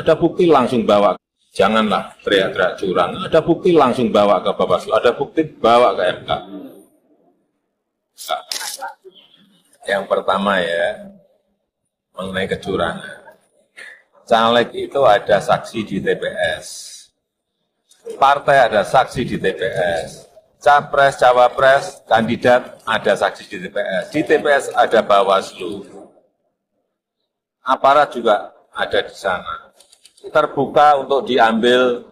Ada bukti langsung bawa. Janganlah teriak-teriak curang. Ada bukti langsung bawa ke Bawaslu. Ada bukti bawa ke MK. Yang pertama ya, mengenai kecurangan. Caleg itu ada saksi di TPS. Partai ada saksi di TPS. Capres, cawapres, kandidat ada saksi di TPS. Di TPS ada Bawaslu. Aparat juga ada di sana. Terbuka untuk diambil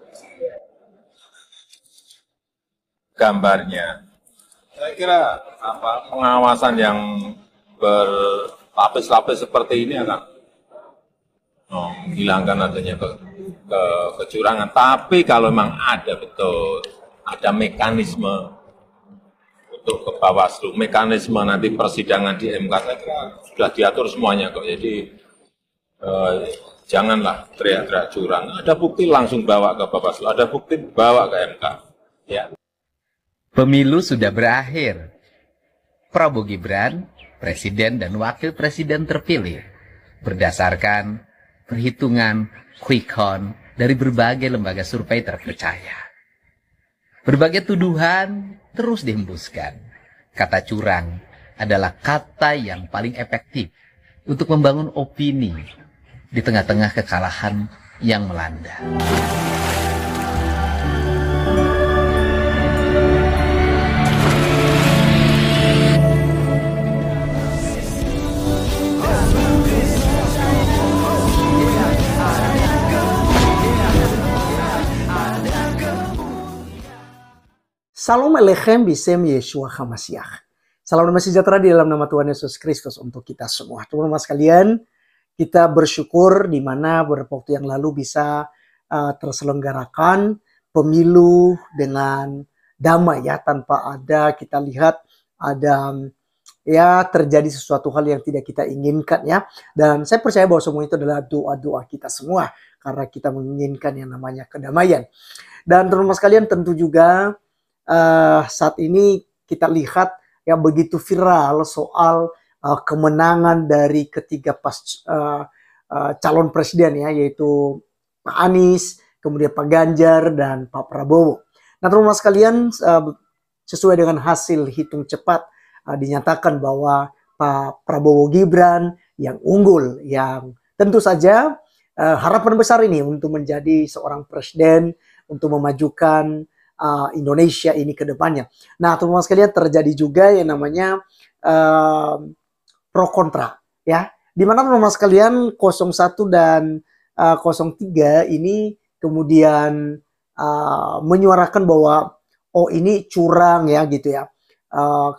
gambarnya. Saya kira pengawasan yang berlapis-lapis seperti ini akan menghilangkan adanya kecurangan. Tapi kalau memang ada betul, ada mekanisme untuk ke Bawaslu, mekanisme nanti persidangan di MK, saya kira sudah diatur semuanya kok. Jadi janganlah teriak-teriak curang. Ada bukti langsung bawa ke Bawaslu, ada bukti bawa ke MK. Ya. Pemilu sudah berakhir. Prabowo Gibran, presiden dan wakil presiden terpilih berdasarkan perhitungan quick count dari berbagai lembaga survei terpercaya. Berbagai tuduhan terus dihembuskan. Kata curang adalah kata yang paling efektif untuk membangun opini di tengah-tengah kekalahan yang melanda. Salam Alechem Bisem Yeshua HaMashiach. Salam damai sejahtera di dalam nama Tuhan Yesus Kristus untuk kita semua. Teman-teman sekalian, kita bersyukur di mana beberapa waktu yang lalu bisa terselenggarakan pemilu dengan damai ya, tanpa ada kita lihat ada ya terjadi sesuatu hal yang tidak kita inginkan ya. Dan saya percaya bahwa semua itu adalah doa-doa kita semua karena kita menginginkan yang namanya kedamaian. Dan teman-teman sekalian, tentu juga saat ini kita lihat yang begitu viral soal kemenangan dari ketiga calon presiden ya, yaitu Pak Anies, kemudian Pak Ganjar dan Pak Prabowo. Nah teman-teman sekalian, sesuai dengan hasil hitung cepat dinyatakan bahwa Pak Prabowo Gibran yang unggul, yang tentu saja harapan besar ini untuk menjadi seorang presiden, untuk memajukan Indonesia ini ke depannya. Nah, teman-teman sekalian, terjadi juga yang namanya pro kontra ya. Di mana teman-teman sekalian 01 dan 03 ini kemudian menyuarakan bahwa oh ini curang ya gitu ya.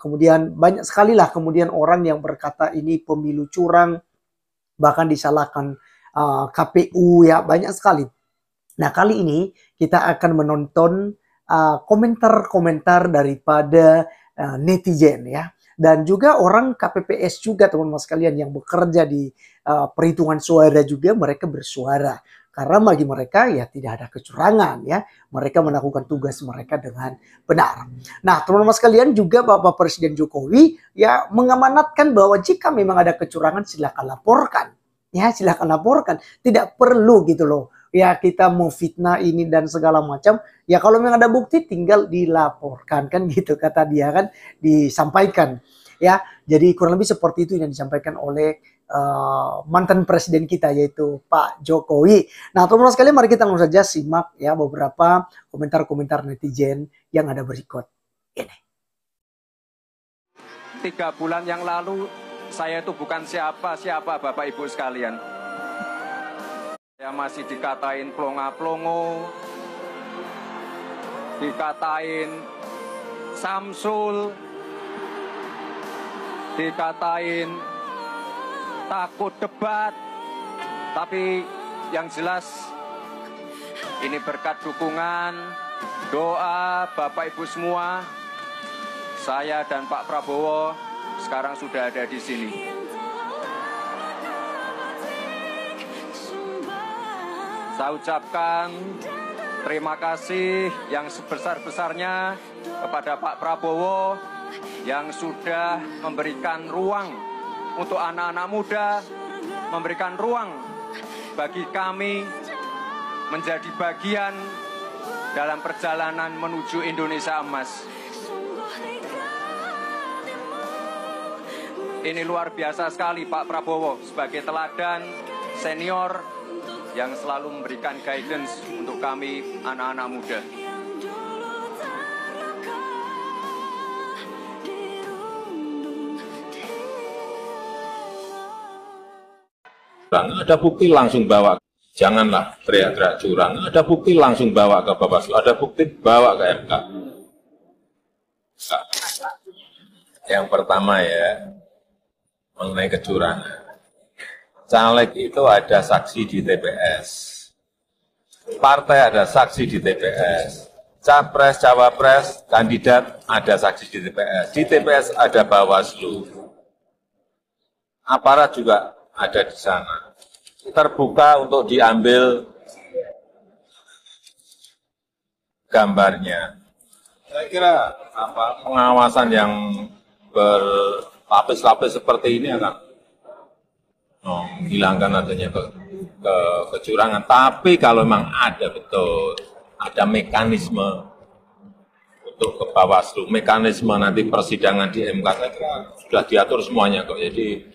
Kemudian banyak sekali lah kemudian orang yang berkata ini pemilu curang, bahkan disalahkan KPU ya, banyak sekali. Nah, kali ini kita akan menonton komentar-komentar daripada netizen ya, dan juga orang KPPS juga teman-teman sekalian yang bekerja di perhitungan suara juga, mereka bersuara karena bagi mereka ya tidak ada kecurangan ya, mereka melakukan tugas mereka dengan benar. Nah teman-teman sekalian, juga Bapak Presiden Jokowi ya mengamanatkan bahwa jika memang ada kecurangan silakan laporkan ya, silakan laporkan, tidak perlu gitu loh ya kita mau fitnah ini dan segala macam. Ya kalau memang ada bukti tinggal dilaporkan kan gitu kata dia kan, disampaikan ya. Jadi kurang lebih seperti itu yang disampaikan oleh mantan presiden kita yaitu Pak Jokowi. Nah teman-teman sekalian, mari kita langsung saja simak ya beberapa komentar-komentar netizen yang ada berikut ini. 3 bulan yang lalu saya itu bukan siapa-siapa Bapak Ibu sekalian. Saya masih dikatain plonga-plongo, dikatain Samsul, dikatain takut debat. Tapi yang jelas ini berkat dukungan, doa Bapak Ibu semua, saya dan Pak Prabowo sekarang sudah ada di sini. Saya ucapkan terima kasih yang sebesar-besarnya kepada Pak Prabowo yang sudah memberikan ruang untuk anak-anak muda, memberikan ruang bagi kami menjadi bagian dalam perjalanan menuju Indonesia Emas. Ini luar biasa sekali Pak Prabowo sebagai teladan senior yang selalu memberikan guidance untuk kami anak-anak muda. Ada bukti langsung bawa, janganlah teriak-teriak curang. Ada bukti langsung bawa ke Bawaslu, ada bukti bawa ke MK. Yang pertama ya, mengenai kecurangan. Caleg itu ada saksi di TPS, partai ada saksi di TPS, capres, cawapres, kandidat ada saksi di TPS ada Bawaslu, aparat juga ada di sana. Terbuka untuk diambil gambarnya. Saya kira pengawasan yang berlapis-lapis seperti ini akan menghilangkan adanya kecurangan. Tapi kalau memang ada betul, ada mekanisme untuk ke Bawaslu, mekanisme nanti persidangan di MK, saya kira sudah diatur semuanya kok. Jadi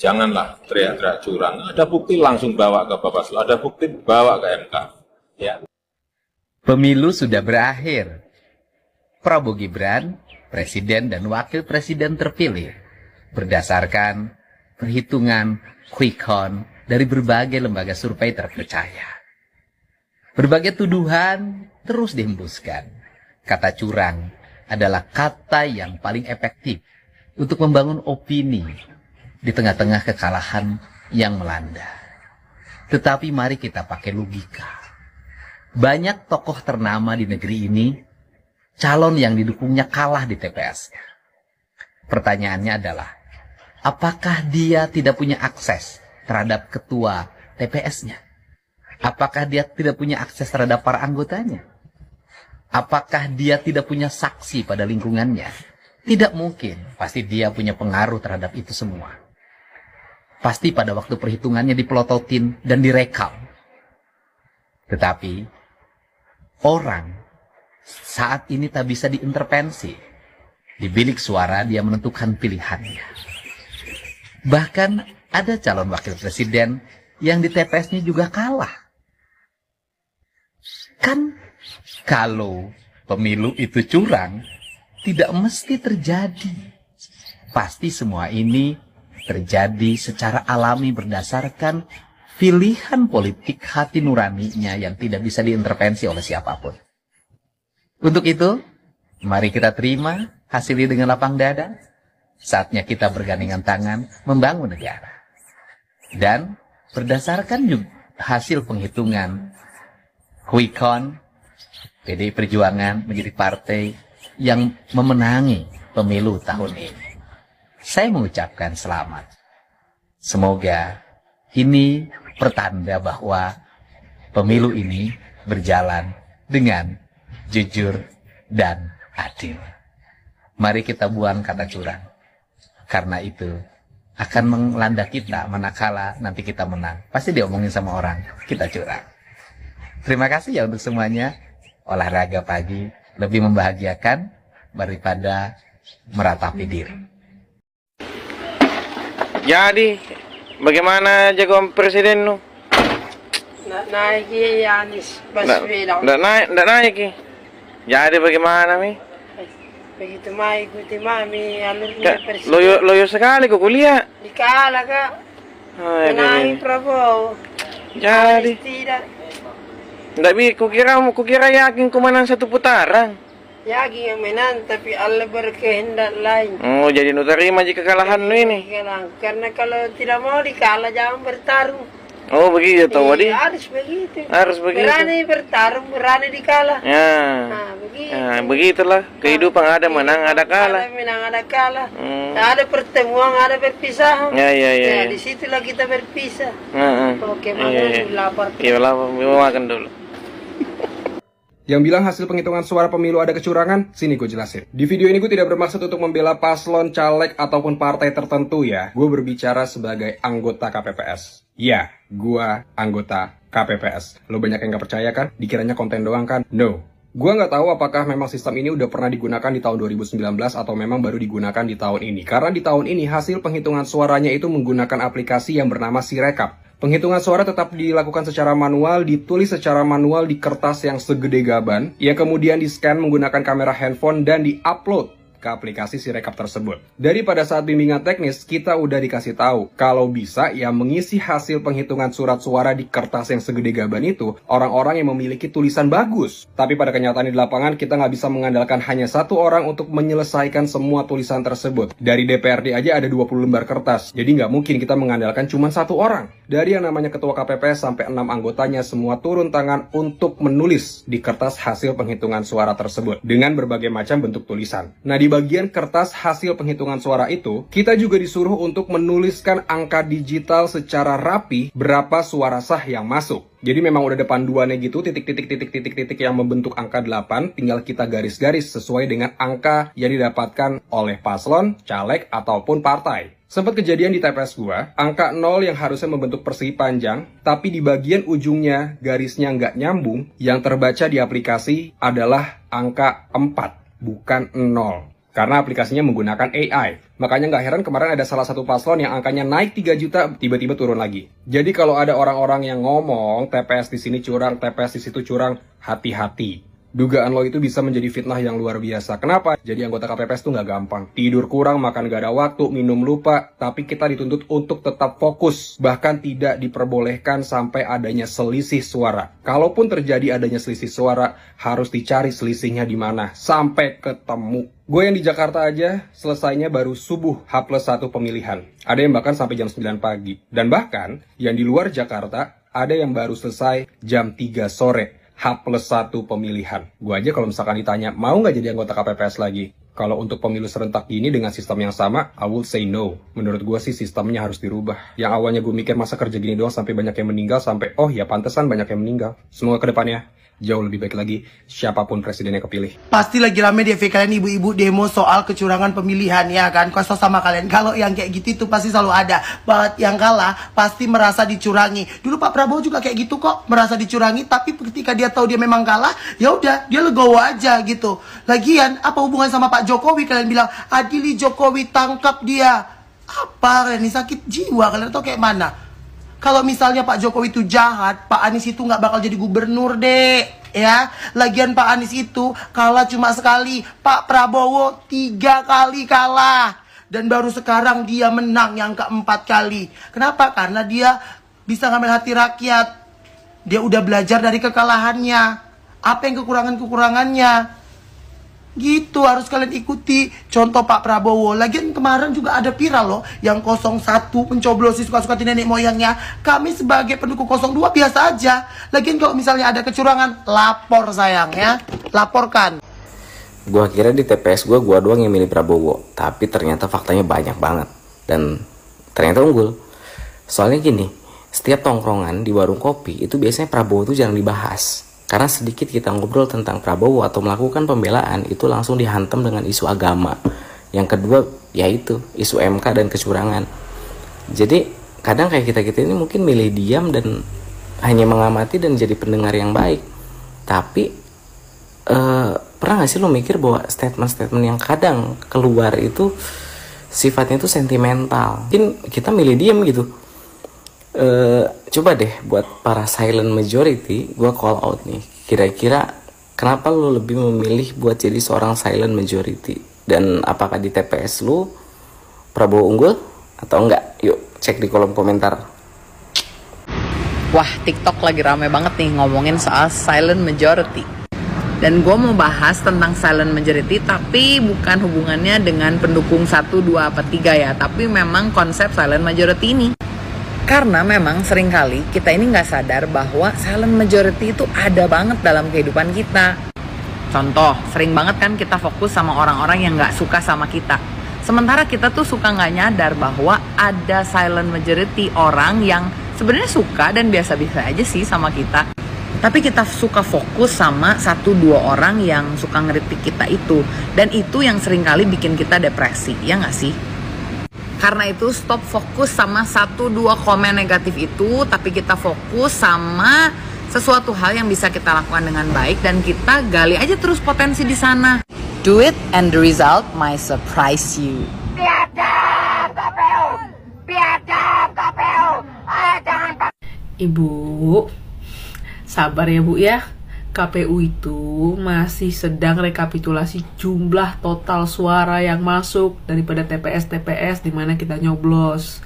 janganlah teriak-teriak curang. Ada bukti langsung bawa ke Bawaslu, ada bukti bawa ke MK. Ya. Pemilu sudah berakhir. Prabowo Gibran, presiden dan wakil presiden terpilih berdasarkan perhitungan quick count dari berbagai lembaga survei terpercaya. Berbagai tuduhan terus dihembuskan. Kata curang adalah kata yang paling efektif untuk membangun opini di tengah-tengah kekalahan yang melanda. Tetapi mari kita pakai logika. Banyak tokoh ternama di negeri ini, calon yang didukungnya kalah di TPS. Pertanyaannya adalah, apakah dia tidak punya akses terhadap ketua TPS-nya? Apakah dia tidak punya akses terhadap para anggotanya? Apakah dia tidak punya saksi pada lingkungannya? Tidak mungkin, pasti dia punya pengaruh terhadap itu semua. Pasti pada waktu perhitungannya dipelototin dan direkam. Tetapi, orang saat ini tak bisa diintervensi. Di bilik suara dia menentukan pilihannya. Bahkan ada calon wakil presiden yang di TPS-nya juga kalah. Kan kalau pemilu itu curang, tidak mesti terjadi. Pasti semua ini terjadi secara alami berdasarkan pilihan politik hati nuraninya yang tidak bisa diintervensi oleh siapapun. Untuk itu, mari kita terima hasil ini dengan lapang dada. Saatnya kita bergandengan tangan membangun negara. Dan berdasarkan juga hasil penghitungan quick count, PDI Perjuangan menjadi partai yang memenangi pemilu tahun ini. Saya mengucapkan selamat. Semoga ini pertanda bahwa pemilu ini berjalan dengan jujur dan adil. Mari kita buang kata curang. Karena itu akan melanda kita manakala nanti kita menang. Pasti diomongin sama orang, kita curang. Terima kasih ya untuk semuanya. Olahraga pagi lebih membahagiakan daripada meratapi diri. Jadi, bagaimana jagoan presiden lu? Nggak naik ya, Anies Baswedan. Nggak naik ya. Jadi bagaimana mi? Begitu mah ikuti mami alurnya presiden. Loyo sekali kok kuliah. Dikalah kak. Menaik Prabowo. Jadi. Anies tidak. Nggak bi, kukira yakin kumanan satu putaran. Yakin yang menang, tapi Allah berkehendak lain. Oh, jadi nu terima jika kekalahan lu ini. Karena kalau tidak mau dikalah, jangan bertarung. Oh, begitu tahu Wadi. Harus begitu. Harus begitu. Berani bertarung, berani dikalah. Ya. Nah, begitu. Ya, begitulah. Kehidupan ada menang, ada kalah. Ada menang, ada kalah. Ada pertemuan, ada perpisahan. Ya. Di situlah kita berpisah. Oke, Ya. lapar. Iya, lapar. Mau makan dulu. Yang bilang hasil penghitungan suara pemilu ada kecurangan, sini gue jelasin. Di video ini gue tidak bermaksud untuk membela paslon, caleg, ataupun partai tertentu ya. Gue berbicara sebagai anggota KPPS. Ya, gua anggota KPPS. Lo banyak yang gak percaya kan? Dikiranya konten doang kan? No. Gua nggak tahu apakah memang sistem ini udah pernah digunakan di tahun 2019 atau memang baru digunakan di tahun ini. Karena di tahun ini hasil penghitungan suaranya itu menggunakan aplikasi yang bernama Sirekap. Penghitungan suara tetap dilakukan secara manual, ditulis secara manual di kertas yang segede gaban, yang kemudian di-scan menggunakan kamera handphone dan di-upload ke aplikasi Sirekap tersebut. Dari pada saat bimbingan teknis, kita udah dikasih tahu kalau bisa ya mengisi hasil penghitungan surat suara di kertas yang segede gaban itu orang-orang yang memiliki tulisan bagus. Tapi pada kenyataan di lapangan kita nggak bisa mengandalkan hanya satu orang untuk menyelesaikan semua tulisan tersebut. Dari DPRD aja ada 20 lembar kertas, jadi nggak mungkin kita mengandalkan cuma satu orang. Dari yang namanya ketua KPPS sampai 6 anggotanya semua turun tangan untuk menulis di kertas hasil penghitungan suara tersebut dengan berbagai macam bentuk tulisan. Nah, di bagian kertas hasil penghitungan suara itu, kita juga disuruh untuk menuliskan angka digital secara rapi berapa suara sah yang masuk. Jadi memang udah ada panduannya gitu, titik-titik yang membentuk angka 8, tinggal kita garis-garis sesuai dengan angka yang didapatkan oleh paslon, caleg, ataupun partai. Sempat kejadian di TPS gua, angka 0 yang harusnya membentuk persegi panjang, tapi di bagian ujungnya garisnya nggak nyambung, yang terbaca di aplikasi adalah angka 4, bukan 0. Karena aplikasinya menggunakan AI. Makanya nggak heran kemarin ada salah satu paslon yang angkanya naik 3 juta, tiba-tiba turun lagi. Jadi kalau ada orang-orang yang ngomong, TPS di sini curang, TPS di situ curang, hati-hati. Dugaan lo itu bisa menjadi fitnah yang luar biasa. Kenapa? Jadi anggota KPPS tuh nggak gampang. Tidur kurang, makan gak ada waktu, minum lupa. Tapi kita dituntut untuk tetap fokus. Bahkan tidak diperbolehkan sampai adanya selisih suara. Kalaupun terjadi adanya selisih suara, harus dicari selisihnya di mana. Sampai ketemu. Gue yang di Jakarta aja, selesainya baru subuh H+1 pemilihan. Ada yang bahkan sampai jam 9 pagi. Dan bahkan, yang di luar Jakarta, ada yang baru selesai jam 3 sore. H+1 pemilihan. Gue aja kalau misalkan ditanya, mau nggak jadi anggota KPPS lagi? Kalau untuk pemilu serentak gini dengan sistem yang sama, I will say no. Menurut gue sih sistemnya harus dirubah. Yang awalnya gue mikir masa kerja gini doang sampai banyak yang meninggal, sampai oh ya pantesan banyak yang meninggal. Semoga kedepannya jauh lebih baik lagi siapapun presiden yang kepilih. Pasti lagi rame di FB kalian ibu-ibu demo soal kecurangan pemilihan ya kan. Kesel sama kalian. Kalau yang kayak gitu itu pasti selalu ada. But yang kalah pasti merasa dicurangi. Dulu Pak Prabowo juga kayak gitu kok, merasa dicurangi, tapi ketika dia tahu dia memang kalah, ya udah dia legowo aja gitu. Lagian apa hubungan sama Pak Jokowi? Kalian bilang adili Jokowi, tangkap dia. Apa kalian ini sakit jiwa? Kalian tahu kayak mana? Kalau misalnya Pak Jokowi itu jahat, Pak Anies itu nggak bakal jadi gubernur, Dek. Ya, lagian Pak Anies itu kalah cuma sekali. Pak Prabowo 3 kali kalah. Dan baru sekarang dia menang yang keempat kali. Kenapa? Karena dia bisa ngambil hati rakyat. Dia udah belajar dari kekalahannya. Apa yang kekurangan-kekurangannya. Gitu harus kalian ikuti contoh Pak Prabowo. Lagian kemarin juga ada viral loh yang 01 pencoblosi suka-suka nenek moyangnya. Kami sebagai pendukung 02 biasa aja. Lagian kalau misalnya ada kecurangan, lapor sayang ya. Laporkan. Gua kira di TPS gua doang yang milih Prabowo, tapi ternyata faktanya banyak banget dan ternyata unggul. Soalnya gini, setiap tongkrongan di warung kopi itu biasanya Prabowo itu jarang dibahas. Karena sedikit kita ngobrol tentang Prabowo atau melakukan pembelaan, itu langsung dihantam dengan isu agama. Yang kedua, yaitu isu MK dan kecurangan. Jadi, kadang kayak kita-kita ini mungkin milih diam dan hanya mengamati dan jadi pendengar yang baik. Tapi, pernah gak sih lo mikir bahwa statement-statement yang kadang keluar itu sifatnya itu sentimental? Mungkin kita milih diam gitu. Coba deh buat para silent majority, gue call out nih. Kira-kira kenapa lo lebih memilih buat jadi seorang silent majority? Dan apakah di TPS lo Prabowo unggul atau enggak? Yuk cek di kolom komentar. Wah, TikTok lagi rame banget nih ngomongin soal silent majority. Dan gue mau bahas tentang silent majority, tapi bukan hubungannya dengan pendukung 1, 2, apa 3 ya. Tapi memang konsep silent majority ini. Karena memang seringkali kita ini nggak sadar bahwa silent majority itu ada banget dalam kehidupan kita. Contoh, sering banget kan kita fokus sama orang-orang yang nggak suka sama kita. Sementara kita tuh suka nggak nyadar bahwa ada silent majority orang yang sebenarnya suka dan biasa-biasa aja sih sama kita. Tapi kita suka fokus sama 1-2 orang yang suka ngeritik kita itu. Dan itu yang seringkali bikin kita depresi, ya nggak sih? Karena itu stop fokus sama 1-2 komen negatif itu, tapi kita fokus sama sesuatu hal yang bisa kita lakukan dengan baik dan kita gali aja terus potensi di sana. Do it and the result might surprise you. Biadab KPU! Biadab KPU! Jangan... Ibu, sabar ya Bu ya. KPU itu masih sedang rekapitulasi jumlah total suara yang masuk daripada TPS-TPS di mana kita nyoblos.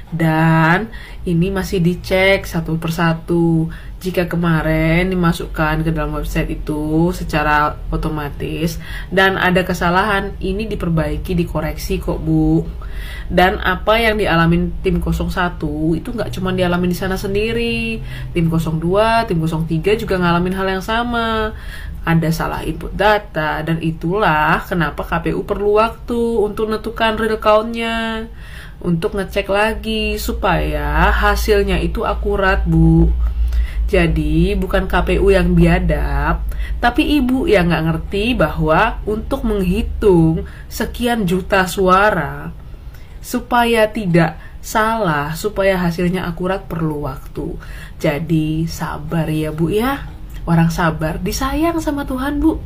Dan ini masih dicek satu persatu. Jika kemarin dimasukkan ke dalam website itu secara otomatis dan ada kesalahan, ini diperbaiki, dikoreksi kok Bu. Dan apa yang dialamin tim 01 itu nggak cuma dialamin di sana sendiri. Tim 02, tim 03 juga ngalamin hal yang sama. Ada salah input data dan itulah kenapa KPU perlu waktu untuk menentukan real count-nya. Untuk ngecek lagi supaya hasilnya itu akurat Bu. Jadi bukan KPU yang biadab, tapi ibu yang nggak ngerti bahwa untuk menghitung sekian juta suara supaya tidak salah, supaya hasilnya akurat perlu waktu. Jadi sabar ya Bu ya. Orang sabar disayang sama Tuhan Bu.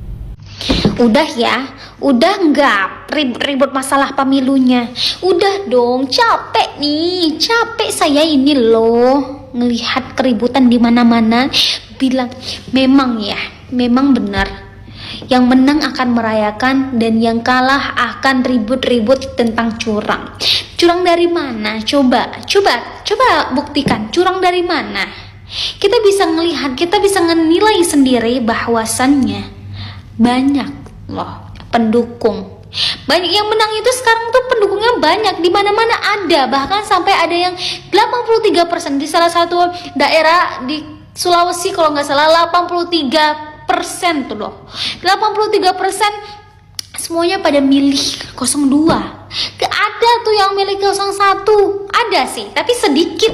Udah ya, udah nggak ribut-ribut masalah pemilunya. Udah dong, capek nih, capek saya ini loh ngelihat keributan di mana-mana. Bilang memang ya, memang benar. Yang menang akan merayakan dan yang kalah akan ribut-ribut tentang curang. Curang dari mana? Coba buktikan. Curang dari mana? Kita bisa ngelihat, kita bisa menilai sendiri bahwasannya banyak loh pendukung. Banyak yang menang itu sekarang tuh pendukungnya banyak, di mana-mana ada, bahkan sampai ada yang 83% di salah satu daerah di Sulawesi kalau nggak salah 83% tuh loh. 83% semuanya pada milih 02. Gak ada tuh yang milih 01. Ada sih, tapi sedikit.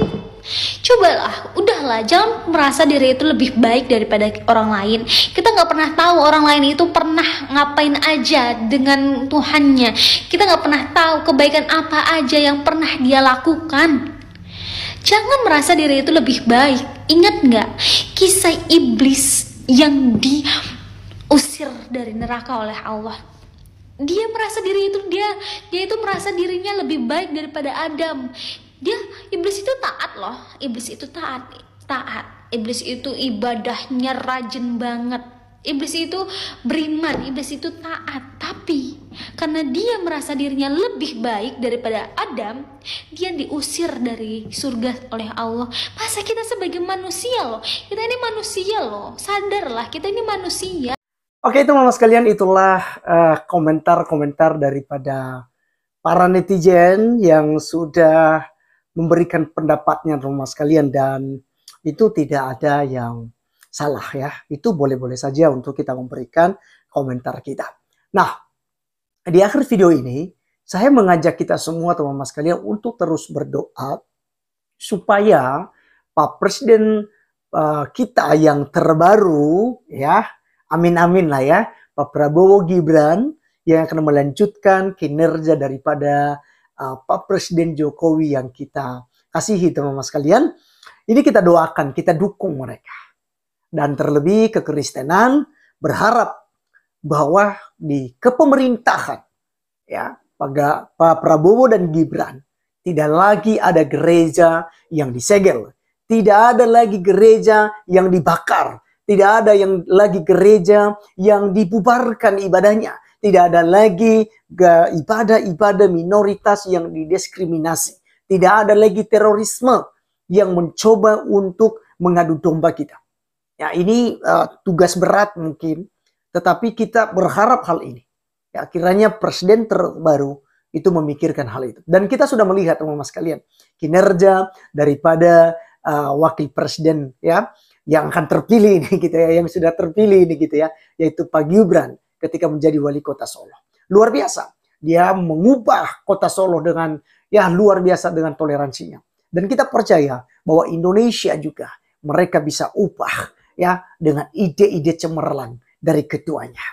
Cobalah, udahlah, jangan merasa diri itu lebih baik daripada orang lain. Kita nggak pernah tahu orang lain itu pernah ngapain aja dengan Tuhannya. Kita nggak pernah tahu kebaikan apa aja yang pernah dia lakukan. Jangan merasa diri itu lebih baik. Ingat nggak kisah iblis yang diusir dari neraka oleh Allah? Dia merasa diri itu dia itu merasa dirinya lebih baik daripada Adam. Iblis itu taat loh. Iblis itu taat. Iblis itu ibadahnya rajin banget. Iblis itu beriman, iblis itu taat. Tapi karena dia merasa dirinya lebih baik daripada Adam, dia diusir dari surga oleh Allah. Masa kita sebagai manusia loh, kita ini manusia loh, sadarlah kita ini manusia. Oke, itu mama sekalian, itulah komentar-komentar daripada para netizen yang sudah memberikan pendapatnya rumah sekalian, dan itu tidak ada yang salah ya. Itu boleh-boleh saja untuk kita memberikan komentar kita. Nah, di akhir video ini saya mengajak kita semua teman-teman sekalian untuk terus berdoa supaya Pak Presiden kita yang terbaru ya, amin-amin lah ya, Pak Prabowo Gibran yang akan melanjutkan kinerja daripada Pak Presiden Jokowi yang kita kasihi teman-teman sekalian. Ini kita doakan, kita dukung mereka. Dan terlebih kekristenan berharap bahwa di kepemerintahan ya Pak Prabowo dan Gibran tidak lagi ada gereja yang disegel, tidak ada lagi gereja yang dibakar, tidak ada lagi gereja yang dibubarkan ibadahnya. Tidak ada lagi ibadah-ibadah minoritas yang didiskriminasi. Tidak ada lagi terorisme yang mencoba untuk mengadu domba kita. Ya, ini tugas berat mungkin, tetapi kita berharap hal ini. Ya, kiranya presiden terbaru itu memikirkan hal itu. Dan kita sudah melihat teman-teman sekalian kinerja daripada wakil presiden ya yang akan terpilih ini gitu ya, yang sudah terpilih ini gitu ya, yaitu Pak Gibran ketika menjadi wali kota Solo. Luar biasa. Dia mengubah kota Solo dengan ya luar biasa dengan toleransinya. Dan kita percaya bahwa Indonesia juga mereka bisa ubah ya dengan ide-ide cemerlang dari ketuanya.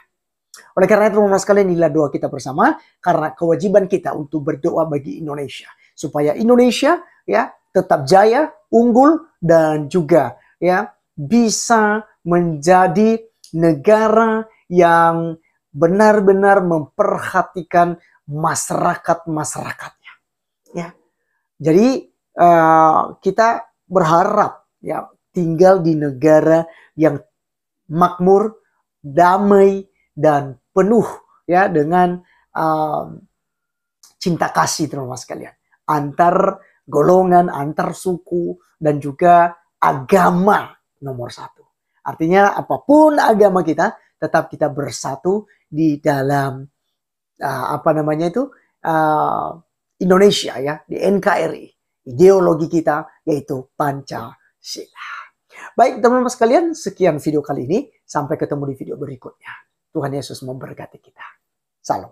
Oleh karena itu teman-teman sekalian, inilah doa kita bersama karena kewajiban kita untuk berdoa bagi Indonesia supaya Indonesia ya tetap jaya, unggul dan juga ya bisa menjadi negara yang benar-benar memperhatikan masyarakat-masyarakatnya. Ya. Jadi kita berharap ya tinggal di negara yang makmur, damai dan penuh ya dengan cinta kasih teman-teman sekalian antar golongan, antar suku dan juga agama nomor satu. Artinya apapun agama kita, tetap kita bersatu di dalam Indonesia ya, di NKRI. Ideologi kita yaitu Pancasila. Baik teman-teman sekalian, sekian video kali ini. Sampai ketemu di video berikutnya. Tuhan Yesus memberkati kita. Salam.